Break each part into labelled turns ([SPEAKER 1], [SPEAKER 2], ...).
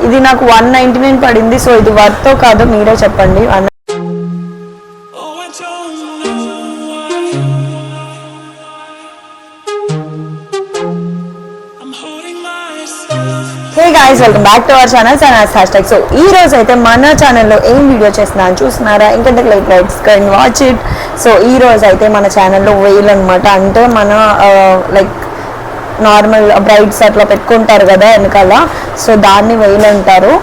[SPEAKER 1] ఇది నాకు 199 పడింది. సో ఇది వర్త్ కాదో మీరే చెప్పండి. Hey guys, welcome back to our channel Sanas hashtag. So ఈ రోజు అయితే మన ఛానల్లో ఏం వీడియో చేస్తున్నాను చూస్తున్నారా? ఇంకంటే likes can watch it. So ఈ రోజు అయితే మన ఛానల్లో వేలు అనమాట. అంటే మన లైక్ నార్మల్ బ్రైడ్స్ అట్లా పెట్టుకుంటారు కదా వెనకాల, సో దాన్ని వేలు అంటారు.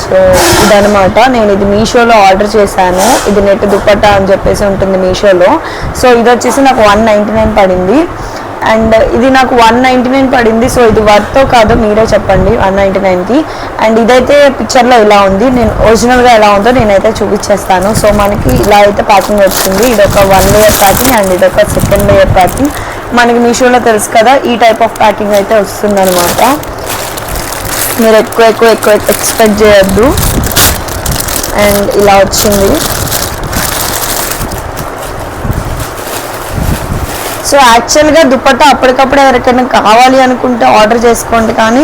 [SPEAKER 1] సో ఇదనమాట. నేను ఇది మీషోలో ఆర్డర్ చేశాను. ఇది నెట్ దుపట్టా అని చెప్పేసి ఉంటుంది మీషోలో. సో ఇది వచ్చేసి నాకు 199 పడింది. అండ్ ఇది నాకు 199 పడింది. సో ఇది వర్త్ కాదో మీరే చెప్పండి 199కి. అండ్ ఇదైతే పిక్చర్లో ఇలా ఉంది. నేను ఒరిజినల్గా ఎలా ఉందో నేనైతే చూపించేస్తాను. సో మనకి ఇలా అయితే ప్యాకింగ్ వచ్చింది. ఇదొక 1 లేయర్ ప్యాకింగ్ అండ్ ఇదొక 2nd లేయర్ ప్యాకింగ్. మనకి మీషోలో తెలుసు కదా, ఈ టైప్ ఆఫ్ ప్యాకింగ్ అయితే వస్తుంది అనమాట. మీరు ఎక్కువ ఎక్స్పెక్ట్ చేయొద్దు. అండ్ ఇలా వచ్చింది. సో యాక్చువల్గా దుపట్టా అప్పటికప్పుడు ఎవరికైనా కావాలి అనుకుంటే ఆర్డర్ చేసుకోండి, కానీ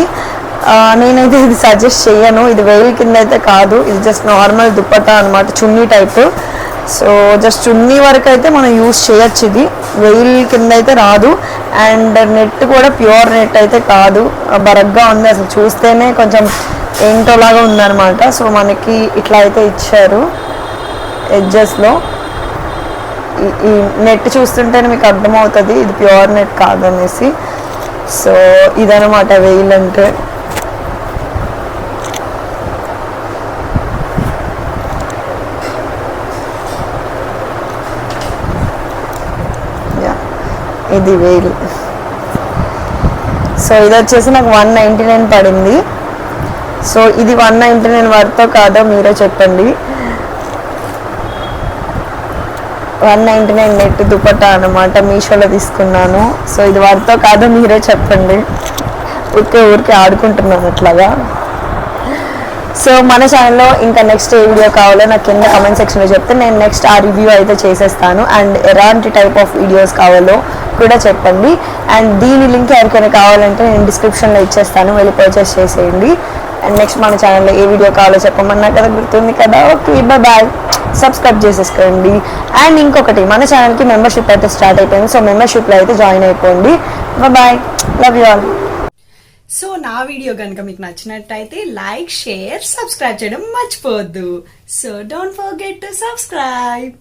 [SPEAKER 1] నేనైతే ఇది సజెస్ట్ చేయను. ఇది వేలు కింద అయితే కాదు, ఇది జస్ట్ నార్మల్ దుపట్టా అనమాట, చున్నీ టైప్. సో జస్ట్ చున్నీ వరకు అయితే మనం యూజ్ చేయొచ్చు. ఇది వేలు కింద అయితే రాదు. అండ్ నెట్ కూడా ప్యూర్ నెట్ అయితే కాదు, బరగ్గా ఉంది. అసలు చూస్తేనే కొంచెం ఏంటోలాగా ఉందన్నమాట. సో మనకి ఇట్లా అయితే ఇచ్చారు ఎడ్జెస్లో. ఈ నెట్ చూస్తుంటేనే మీకు అర్థమవుతుంది ఇది ప్యూర్ నెట్ కాదనేసి. సో ఇదనమాట వేలు అంటే. ఇది వేలు. సో ఇది వచ్చేసి నాకు 199 పడింది. సో ఇది 199 వర్తో కాదో మీరే చెప్పండి. 199 నెట్ దుపట్టా అనమాట, మీషోలో తీసుకున్నాను. సో ఇది వర్తో కాదో మీరే చెప్పండి. ఊరికే ఆడుకుంటున్నాను అట్లాగా. సో మన ఛానల్లో ఇంకా నెక్స్ట్ ఏ వీడియో కావాలో నాకు కింద కమెంట్ సెక్షన్లో చెప్తే నేను నెక్స్ట్ ఆ రివ్యూ అయితే చేసేస్తాను. అండ్ ఎలాంటి టైప్ ఆఫ్ వీడియోస్ కావాలో కూడా చెప్పండి. అండ్ దీని లింక్ ఎవరికైనా కావాలంటే నేను డిస్క్రిప్షన్లో ఇచ్చేస్తాను, వెళ్ళి పర్చేస్ చేసేయండి. అండ్ నెక్స్ట్ మన ఛానల్లో ఏ వీడియో కావాలో చెప్పమన్నా కదా, గుర్తుంది కదా. Okay, bye. సబ్స్క్రైబ్ చేసేసుకోండి. అండ్ ఇంకొకటి, మన ఛానల్కి మెంబర్షిప్ అయితే స్టార్ట్ అయిపోయింది. సో మెంబర్షిప్లో అయితే జాయిన్ అయిపోండి. Bye, love you all.
[SPEAKER 2] So నా వీడియో కనుక మీకు నచ్చినట్టయితే లైక్, షేర్, సబ్స్క్రైబ్ చేయడం మర్చిపోవద్దు. So don't forget to subscribe.